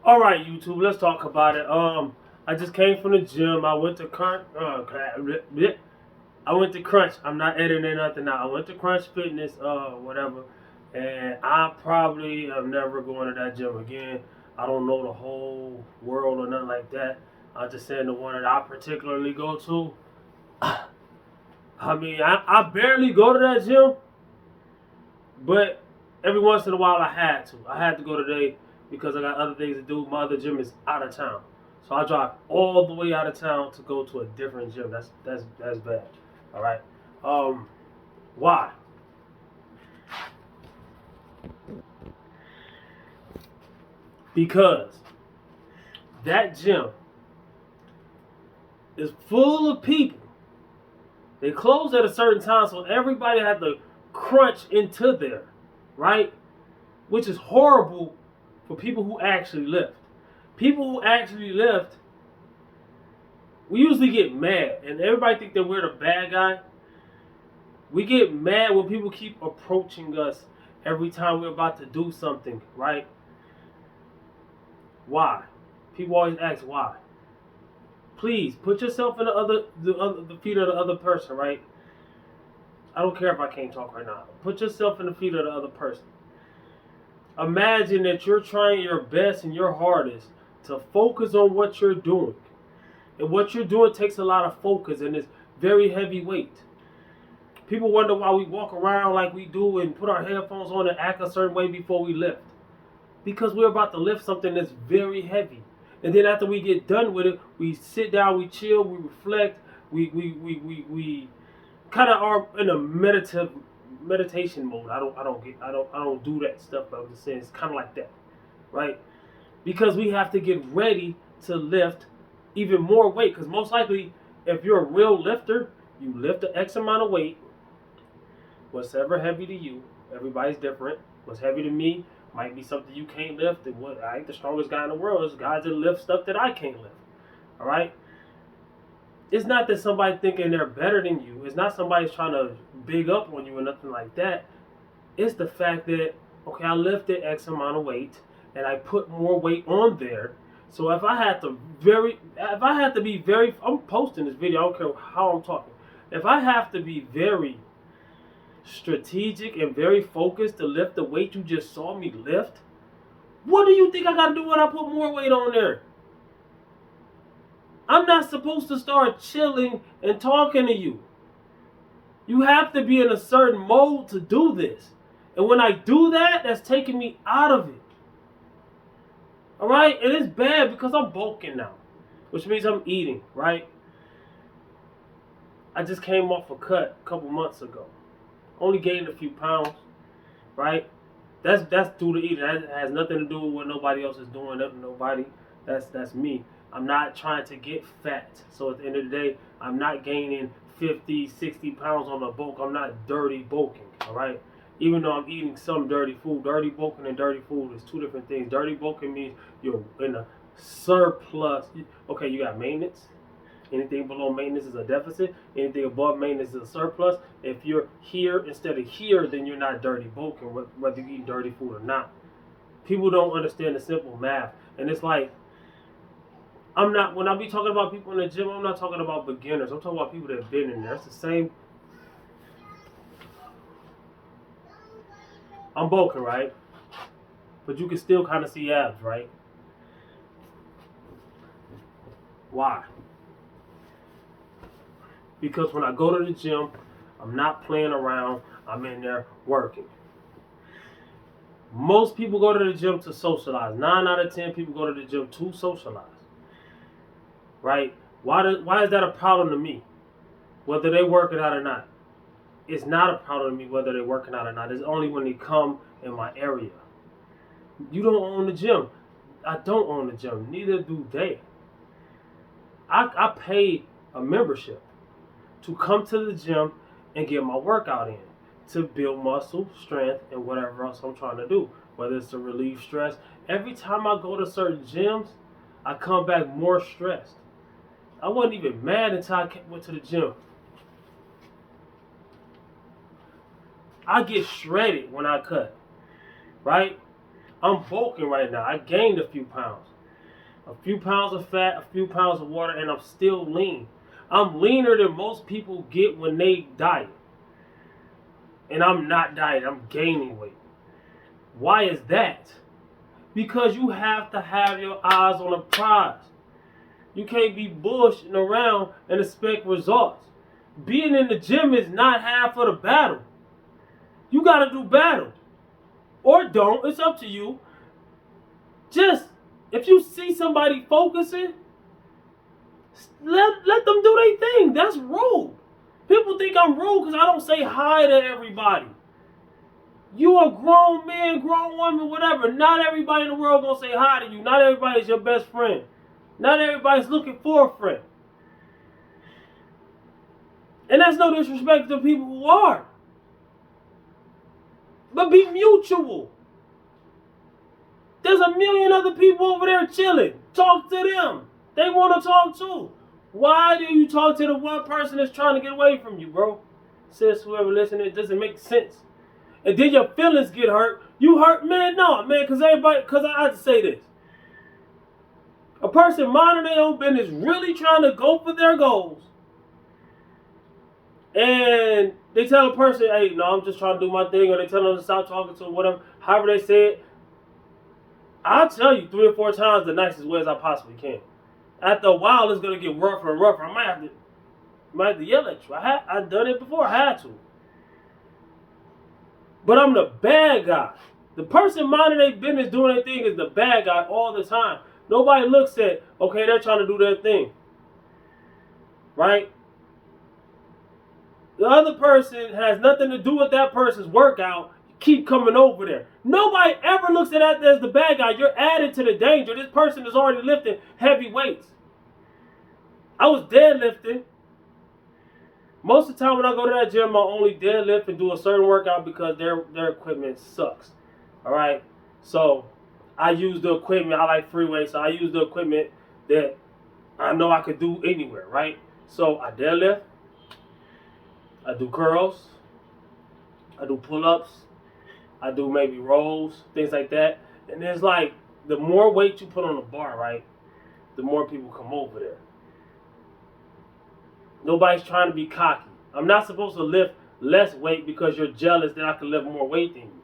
All right, YouTube, let's talk about it. I just came from the gym. I went to Crunch. I went to Crunch. I'm not editing nothing out. I went to Crunch Fitness, whatever, and I probably am never going to that gym again. I don't know the whole world or nothing like that. I'm just saying the one that I particularly go to. I mean, I barely go to that gym, but every once in a while I had to. I had to go today because I got other things to do. My other gym is out of town. So I drive all the way out of town to go to a different gym. That's bad. All right. Um, why? Because that gym is full of people. They close at a certain time, so everybody had to crunch into there, right? Which is horrible for people who actually lift. People who actually lift, we usually get mad, and everybody think that we're the bad guy. We get mad when people keep approaching us every time we're about to do something, right? Why? People always ask why. Please put yourself in the feet of the other person, right? I don't care if I can't talk right now. Put yourself in the feet of the other person. Imagine that you're trying your best and your hardest to focus on what you're doing. And what you're doing takes a lot of focus and it's very heavy weight. People wonder why we walk around like we do and put our headphones on and act a certain way before we lift. Because we're about to lift something that's very heavy. And then after we get done with it, we sit down, we chill, we reflect, we kind of are in a meditation mode. I don't do that stuff, but I'm just saying it's kind of like that, right? Because we have to get ready to lift even more weight. Because most likely, if you're a real lifter, you lift an X amount of weight. What's ever heavy to you, everybody's different. What's heavy to me might be something you can't lift. And what I ain't the strongest guy in the world. There's guys that lift stuff that I can't lift. All right. It's not that somebody thinking they're better than you. It's not somebody's trying to big up on you or nothing like that. It's the fact that, okay, I lifted X amount of weight and I put more weight on there. So if I had to be very, I'm posting this video, I don't care how I'm talking. If I have to be very strategic and very focused to lift the weight you just saw me lift, what do you think I gotta do when I put more weight on there? I'm not supposed to start chilling and talking to you. You have to be in a certain mode to do this. And when I do that, that's taking me out of it. Alright? And it's bad because I'm bulking now. Which means I'm eating, right? I just came off a cut a couple months ago. Only gained a few pounds, right? That's due to eating. That has nothing to do with what nobody else is doing. Nobody. That's me. I'm not trying to get fat. So at the end of the day, I'm not gaining 50, 60 pounds on the bulk. I'm not dirty bulking, all right? Even though I'm eating some dirty food. Dirty bulking and dirty food is two different things. Dirty bulking means you're in a surplus. Okay, you got maintenance. Anything below maintenance is a deficit. Anything above maintenance is a surplus. If you're here instead of here, then you're not dirty bulking, whether you eat dirty food or not. People don't understand the simple math. And it's like, when I be talking about people in the gym, I'm not talking about beginners. I'm talking about people that have been in there. It's the same. I'm bulking, right? But you can still kind of see abs, right? Why? Because when I go to the gym, I'm not playing around. I'm in there working. Most people go to the gym to socialize. 9 out of 10 people go to the gym to socialize. Right? Why is that a problem to me? Whether they working out or not. It's not a problem to me whether they're working out or not. It's only when they come in my area. You don't own the gym. I don't own the gym. Neither do they. I pay a membership to come to the gym and get my workout in, to build muscle, strength, and whatever else I'm trying to do, whether it's to relieve stress. Every time I go to certain gyms, I come back more stressed. I wasn't even mad until I went to the gym. I get shredded when I cut, right? I'm bulking right now. I gained a few pounds. a few pounds of fat, a few pounds of water, and I'm still lean. I'm leaner than most people get when they diet. And I'm not dieting, I'm gaining weight. Why is that? Because you have to have your eyes on the prize. You can't be bullshitting around and expect results. Being in the gym is not half of the battle. You gotta do battle. Or don't, it's up to you. Just, if you see somebody focusing, let them do their thing. That's rude. People think I'm rude because I don't say hi to everybody. You a grown man, grown woman, whatever. Not everybody in the world gonna say hi to you. Not everybody's your best friend. Not everybody's looking for a friend. And that's no disrespect to people who are. But be mutual. There's a million other people over there chilling. Talk to them. They want to talk too. Why do you talk to the one person that's trying to get away from you, bro? Sis, whoever listening, it doesn't make sense. And then your feelings get hurt. You hurt, man? No, man, because I have to say this. A person minding their own business, really trying to go for their goals, and they tell a person, hey, no, I'm just trying to do my thing, or they tell them to stop talking to them, whatever, however they say it, I'll tell you 3 or 4 times the nicest way as I possibly can. After a while, it's going to get rougher and rougher. I might have to yell at you. I've done it before. I had to. But I'm the bad guy. The person minding their business doing their thing is the bad guy all the time. Nobody looks at, okay, they're trying to do their thing. Right? The other person has nothing to do with that person's workout. Keep coming over there. Nobody ever looks at that as the bad guy. You're added to the danger. This person is already lifting heavy weights. I was deadlifting. Most of the time when I go to that gym, I only deadlift and do a certain workout because their equipment sucks. All right? So I use the equipment. I like free weights, so I use the equipment that I know I could do anywhere, right? So I deadlift. I do curls. I do pull-ups. I do maybe rolls, things like that. And it's like, the more weight you put on the bar, right, the more people come over there. Nobody's trying to be cocky. I'm not supposed to lift less weight because you're jealous that I can lift more weight than you.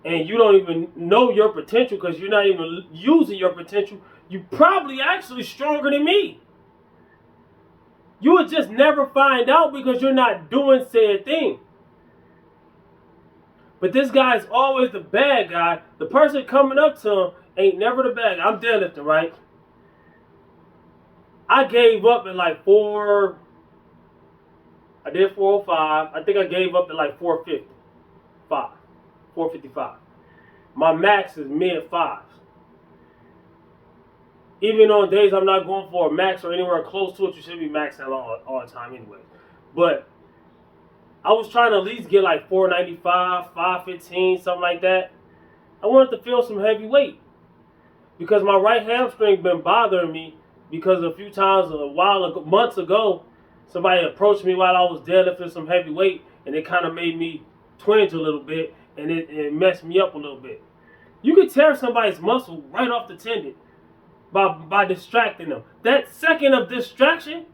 And you don't even know your potential because you're not even using your potential. You're probably actually stronger than me. You would just never find out because you're not doing said thing. But this guy's always the bad guy. The person coming up to him ain't never the bad guy. I'm deadlifting, right? I gave up at like 4. I did 405. I think I gave up at like 455. 455. My max is mid-5s. Even on days I'm not going for a max or anywhere close to it, you should be maxing out all the time anyway. But I was trying to at least get like 495, 515, something like that. I wanted to feel some heavy weight because my right hamstring been bothering me because a few times months ago, somebody approached me while I was deadlifting some heavy weight and it kind of made me twinge a little bit and it messed me up a little bit. You can tear somebody's muscle right off the tendon by distracting them. That second of distraction,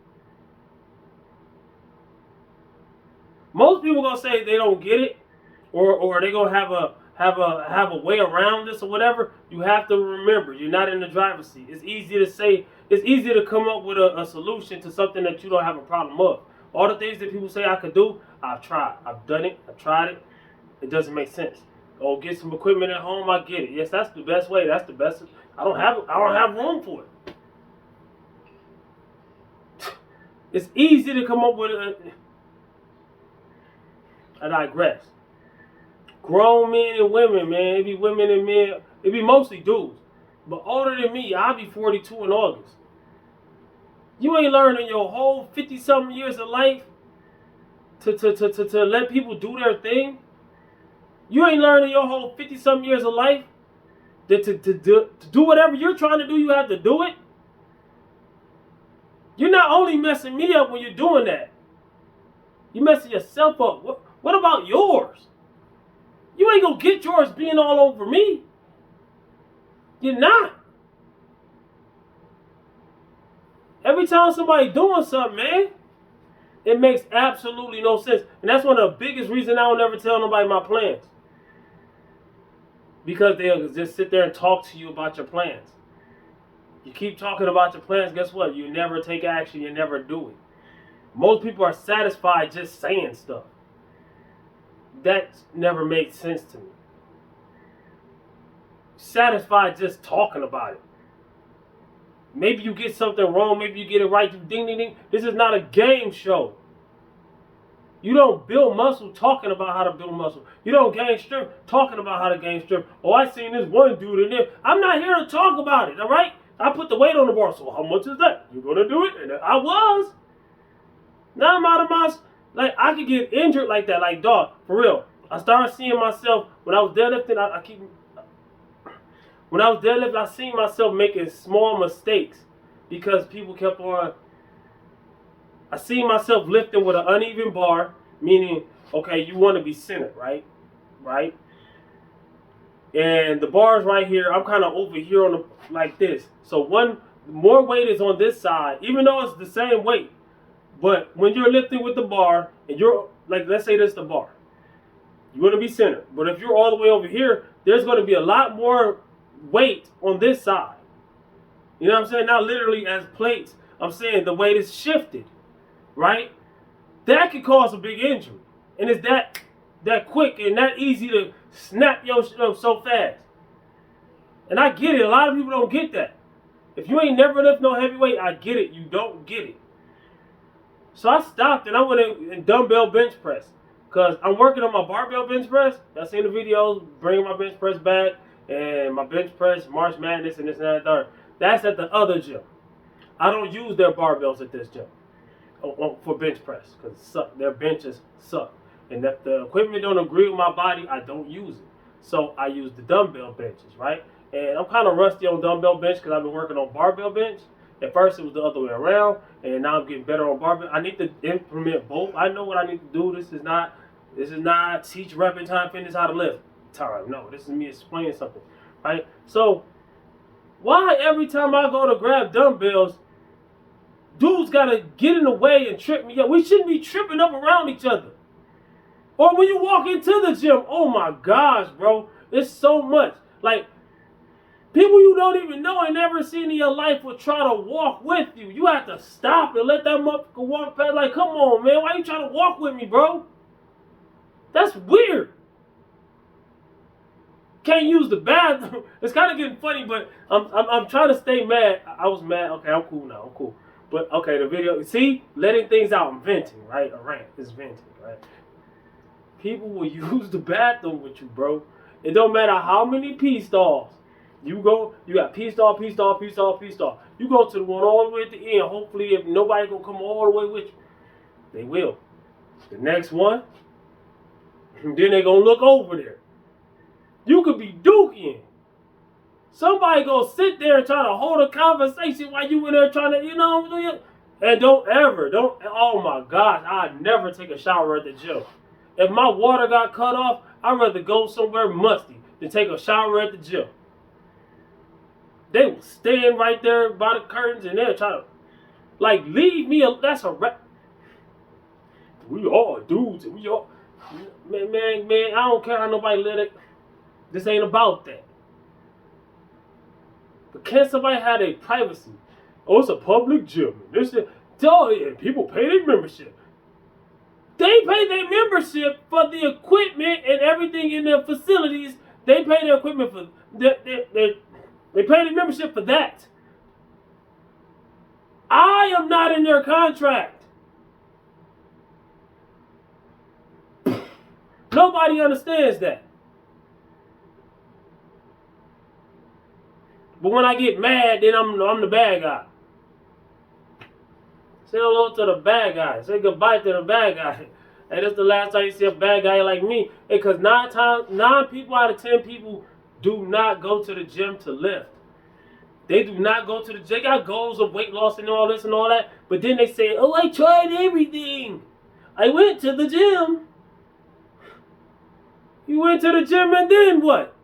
most people gonna say they don't get it, or they gonna have a way around this or whatever. You have to remember, you're not in the driver's seat. It's easy to say, it's easy to come up with a solution to something that you don't have a problem of. All the things that people say I could do, I've tried. I've done it. I've tried it. It doesn't make sense. Oh, get some equipment at home. I get it. Yes, that's the best way. That's the best. I don't have room for it. It's easy to come up with it. I digress. Grown men and women, man. It be women and men. It be mostly dudes. But older than me, I'll be 42 in August. You ain't learning your whole 50-something years of life to let people do their thing. You ain't learning your whole 50-something years of life that to do whatever you're trying to do, you have to do it. You're not only messing me up when you're doing that. You're messing yourself up. What about yours? You ain't gonna get yours being all over me. You're not. Every time somebody doing something, man, it makes absolutely no sense. And that's one of the biggest reasons I don't ever tell nobody my plans. Because they'll just sit there and talk to you about your plans. You keep talking about your plans, guess what? You never take action, you never do it. Most people are satisfied just saying stuff. That never made sense to me. Satisfied just talking about it. Maybe you get something wrong, maybe you get it right, you ding ding ding. This is not a game show. You don't build muscle talking about how to build muscle. You don't gain strength talking about how to gain strength. Oh, I seen this one dude in there. I'm not here to talk about it, all right? I put the weight on the bar, so how much is that? You gonna do it? And I was. Now I'm out of my, like, I could get injured like that, like, dog, for real. I started seeing myself, when I was deadlifting, when I was deadlifting, I seen myself making small mistakes because people kept on. I seen myself lifting with an uneven bar, meaning, okay, you want to be centered, right? Right? And the bar's right here. I'm kind of over here on the, like this. So one, more weight is on this side, even though it's the same weight. But when you're lifting with the bar, and you're, like, let's say this is the bar. You're going to be centered. But if you're all the way over here, there's going to be a lot more weight on this side. You know what I'm saying? Not literally as plates. I'm saying the weight is shifted, right? That could cause a big injury. And it's that quick and that easy to snap your shit up so fast. And I get it. A lot of people don't get that. If you ain't never lift no heavy weight, I get it. You don't get it. So I stopped and I went in dumbbell bench press. Because I'm working on my barbell bench press. I've seen the videos, bringing my bench press back. And my bench press, March Madness, and this and that, third. That's at the other gym. I don't use their barbells at this gym for bench press because their benches suck. And if the equipment don't agree with my body, I don't use it. So I use the dumbbell benches, right? And I'm kind of rusty on dumbbell bench because I've been working on barbell bench. At first it was the other way around, and now I'm getting better on barbell. I need to implement both. I know what I need to do. This is not teach rep and time fitness how to lift time. No, this is me explaining something, right? So why every time I go to grab dumbbells, dudes gotta get in the way and trip me up? We shouldn't be tripping up around each other. Or when you walk into the gym, oh my gosh, bro, it's so much. Like, people you don't even know and never seen in your life will try to walk with you. You have to stop and let that motherfucker walk past. Like, come on, man, why you trying to walk with me, bro? That's weird. Can't use the bathroom. It's kind of getting funny, but I'm trying to stay mad. I was mad. Okay, I'm cool now. I'm cool. But okay, the video. See, letting things out. I'm venting, right? A rant is venting, right? People will use the bathroom with you, bro. It don't matter how many pee stalls you go. You got pee stall, pee stall, pee stall, pee stall. You go to the one all the way at the end. Hopefully, if nobody gonna come all the way with you, they will. The next one, and then they gonna look over there. You could be dookie. Somebody gonna sit there and try to hold a conversation while you in there trying to, and oh my gosh, I'd never take a shower at the gym. If my water got cut off, I'd rather go somewhere musty than take a shower at the gym. They will stand right there by the curtains and they'll try to, like, leave me, that's a rap. We all dudes, we all, man, I don't care how nobody let it. This ain't about that. But can somebody have their privacy? Oh, it's a public gym. People pay their membership. They pay their membership for the equipment and everything in their facilities. They pay their equipment for they pay their membership for that. I am not in their contract. Nobody understands that. But when I get mad, then I'm the bad guy. Say hello to the bad guy. Say goodbye to the bad guy. And that's the last time you see a bad guy like me. Because 9 people out of 10 people do not go to the gym to lift. They do not go to the gym. They got goals of weight loss and all this and all that. But then they say, oh, I tried everything. I went to the gym. You went to the gym and then what?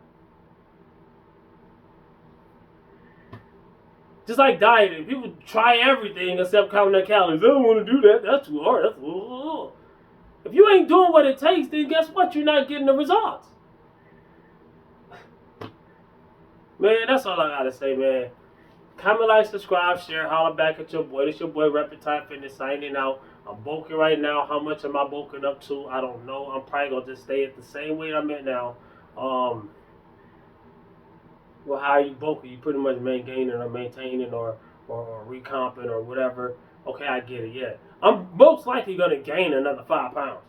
Just like dieting, people try everything except counting their calories. I don't want to do that. That's too hard. If you ain't doing what it takes, then guess what? You're not getting the results. Man, that's all I gotta say, man. Comment, like, subscribe, share, holler back at your boy. This your boy Reptile Fitness signing out. I'm bulking right now. How much am I bulking up to? I don't know. I'm probably gonna just stay at the same weight I'm at now. Well, how you bulking? You pretty much maintaining or recomping or whatever. Okay, I get it. Yeah, I'm most likely gonna gain another 5 pounds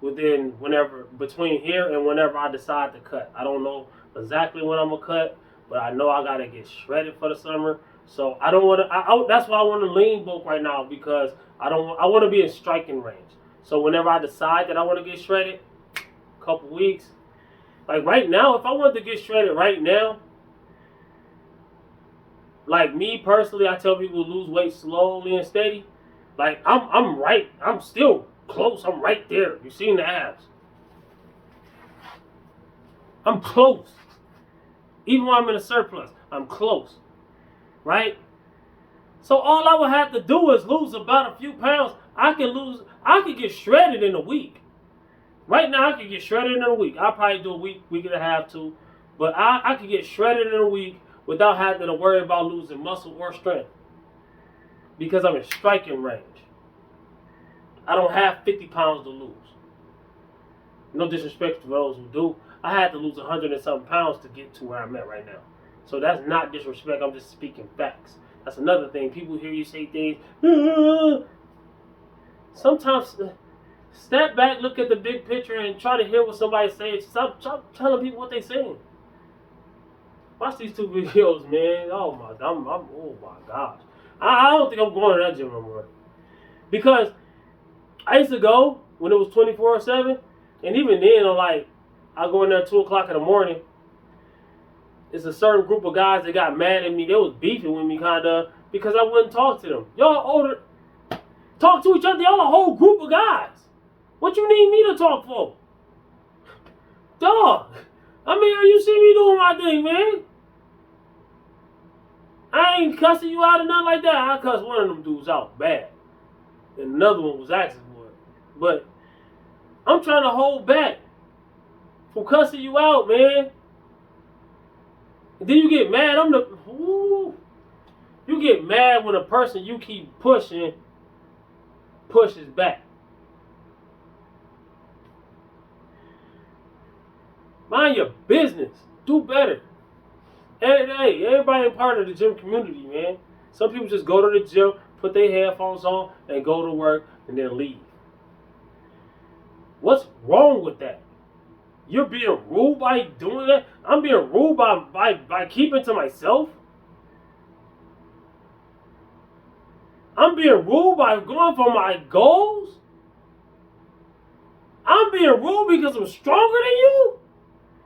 between here and whenever I decide to cut. I don't know exactly when I'm gonna cut, but I know I gotta get shredded for the summer. So I don't want to. That's why I want to lean bulk right now, because I want to be in striking range. So whenever I decide that I want to get shredded, a couple weeks. Like right now, if I wanted to get shredded right now, like me personally, I tell people to lose weight slowly and steady. Like I'm still close. I'm right there. You seen the abs? I'm close. Even when I'm in a surplus, I'm close. Right? So all I would have to do is lose about a few pounds. I could get shredded in a week. Right now, I could get shredded in a week. I'll probably do a week and a half too. But I could get shredded in a week without having to worry about losing muscle or strength, because I'm in striking range. I don't have 50 pounds to lose. No disrespect to those who do. I had to lose 100 and something pounds to get to where I'm at right now. So that's not disrespect. I'm just speaking facts. That's another thing. People hear you say things. Sometimes step back, look at the big picture, and try to hear what somebody's saying. Stop telling people what they're saying. Watch these 2 videos, man. Oh my gosh. I don't think I'm going to that gym no more. Because I used to go when it was 24/7, and even then, I go in there at 2 o'clock in the morning. It's a certain group of guys that got mad at me. They was beefing with me, kinda, because I wouldn't talk to them. Y'all older, talk to each other. Y'all a whole group of guys. What you need me to talk for? Dog. I mean, you see me doing my thing, man. I ain't cussing you out or nothing like that. I cussed one of them dudes out bad, and another one was asking for it. But I'm trying to hold back from cussing you out, man. And then you get mad. You get mad when a person you keep pushing pushes back. Mind your business. Do better. Hey, everybody ain't part of the gym community, man. Some people just go to the gym, put their headphones on, and go to work, and then leave. What's wrong with that? You're being rude by doing that? I'm being rude by keeping to myself? I'm being rude by going for my goals? I'm being rude because I'm stronger than you?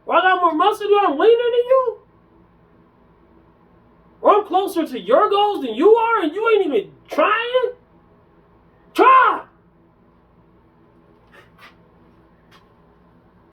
Or I got more muscle than you? I'm leaner than you? Or I'm closer to your goals than you are and you ain't even trying?